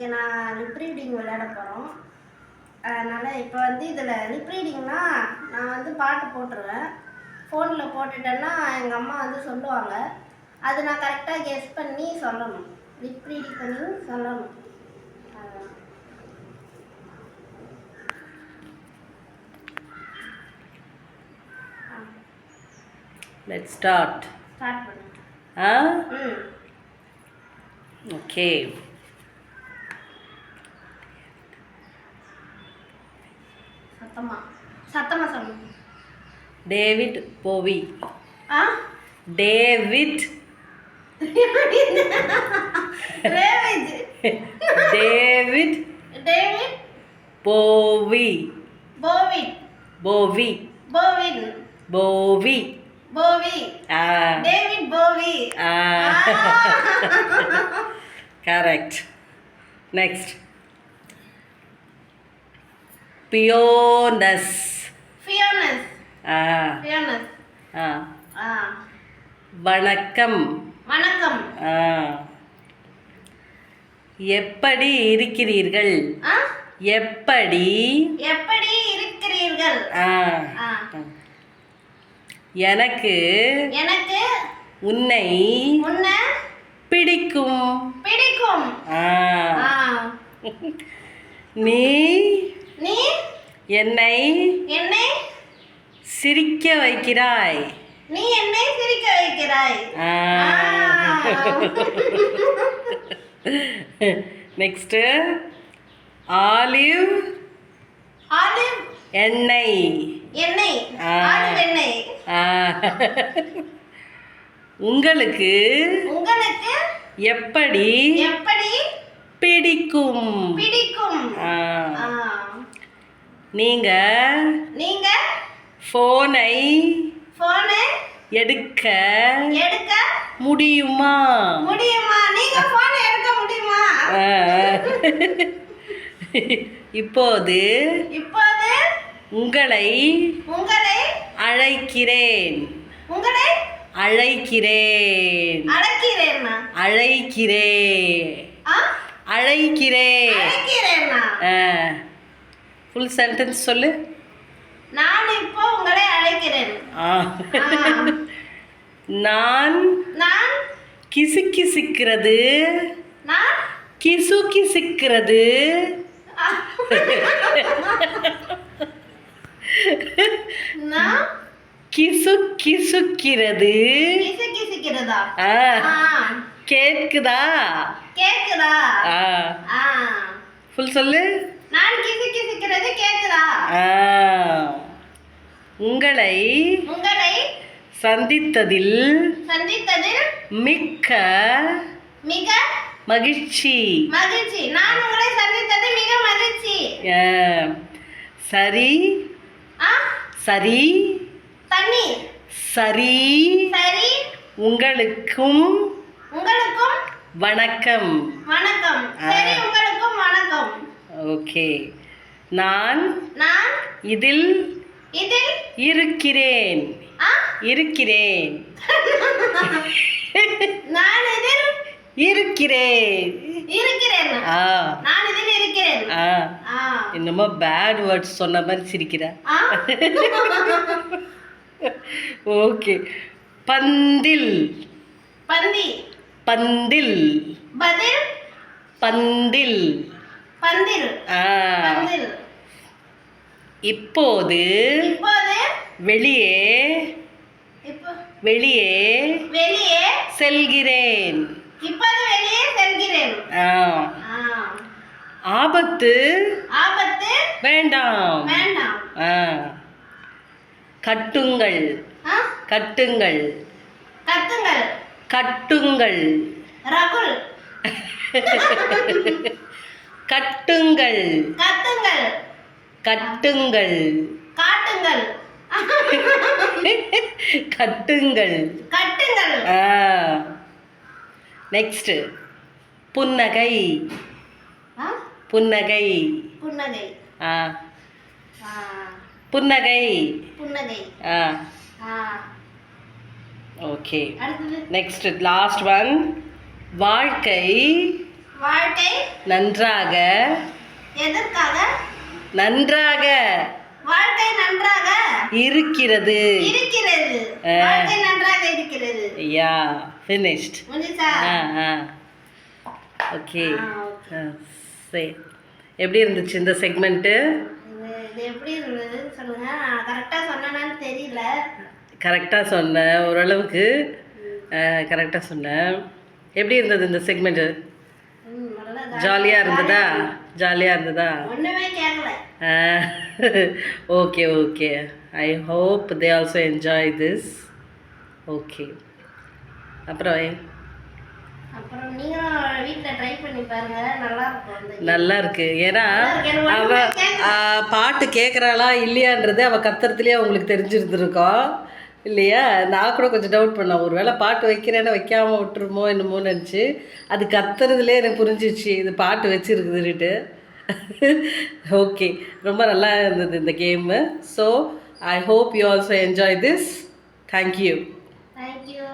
இன்றைக்கி நான் lip reading விளையாட போகிறோம். அதனால் இப்போ வந்து இதில் லிப் ரீடிங்னா நான் வந்து பாட்டு போட்டுருவேன். ஃபோனில் போட்டுட்டேன்னா எங்கள் அம்மா வந்து சொல்லுவாங்க. அது நான் கரெக்டாக கெஸ் பண்ணி சொல்லணும். லிப் ரீடிங் பண்ணி சொல்லணும். Let's start. Start பண்ணு. Okay. சத்தமா சொல்லு. David Bowie. David. David Bowie. David Bowie. Correct. Next. Fionus. வணக்கம். எப்படி இருக்கிறீர்கள்? எப்படி இருக்கிறீர்கள்? எனக்கு உன்னை பிடிக்கும். நீ என்னை சிரிக்க வைக்கிறாய். நெக்ஸ்ட். ஆலிவ் எண்ணெய். உங்களுக்கு எப்படி பிடிக்கும்? நீங்க போனை எடுக்க முடியுமா? நீங்க போன் எடுக்க முடியுமா? இப்போது உங்களை அழைக்கிறேன். ஃபுல் சென்டென்ஸ் சொல்லு. நான் இப்போ உங்களை அழைக்கிறேன். நான் கிசுகிசுக்கிறது. கிசுகிசுக்கிறது. கிசுகிசுக்கிறது. கேக்குதா? ஃபுல் சொல்லு. நான் கிசுகிசுக்கிறது கேக்குதா? உங்களை சந்தித்ததில் மிக்க மகிழ்ச்சி. நான் உங்களை சந்தித்தது மிக மகிழ்ச்சி. சரி உங்களுக்கும் வணக்கம். சரி, உங்களுக்கும் வணக்கம். ஓகே. நான் இதில் இருக்கிறேன். நான் இதில் இருக்கிறேன். நான் இதில் இருக்கிறேன். என்னமோ பேட் வேர்ட்ஸ் சொன்ன மாதிரி சிரிக்கிற. ஓகே. பந்தில். பந்தில். இப்போது வெளியே செல்கிறேன். ஆபத்து வேண்டாம். கட்டுங்கள். ரகுல். கட்டுங்கள். நெக்ஸ்ட். புன்னகை. ஓகே. Next last one. வாழ்க்கை வாழ்க்கை நன்றாக எதற்காக நன்றாக வாழ்க்கை நன்றாக இருக்கிறது. இருக்கிறது. வாழ்க்கை நன்றாக இருக்கிறது. யா finished. முடிஞ்சா? ஓகே. சரி, எப்படி இருந்துச்சு இந்த செக்மெண்ட்டு? இது எப்படி இருந்ததுன்னு சொல்லுங்க. நான் கரெக்டாக சொன்னேன்னு தெரியல. கரெக்டாக சொன்னேன், ஓரளவுக்கு கரெக்டாக சொன்னேன். எப்படி இருந்தது இந்த செக்மெண்ட்டு? ஜாலியாக இருந்ததா? ஜாலியாக இருந்ததா? ஒன்றுமே கேட்கல. Okay okay, I hope they also enjoy this. Okay, அப்புறம் நீங்களும் வீட்டில் ட்ரை பண்ணி பாருங்க, நல்லா இருக்கும். நல்லா இருக்கு. ஏன்னா அவ பாட்டு கேட்குறாளா இல்லையான்றது அவள் கத்துறதுலேயே அவங்களுக்கு தெரிஞ்சிருந்துருக்கோம் இல்லையா? நான் கூட கொஞ்சம் டவுட் பண்ணேன், ஒரு வேளை பாட்டு வைக்கிறேன்னா வைக்காமல் விட்டுருமோ என்னமோ நினச்சி. அது கத்துறதுலேயே எனக்கு புரிஞ்சிச்சு இது பாட்டு வச்சுருக்குதுன்னுட்டு. ஓகே, ரொம்ப நல்லா இருந்தது இந்த game. So I hope you also enjoy this. Thank you. Thank you.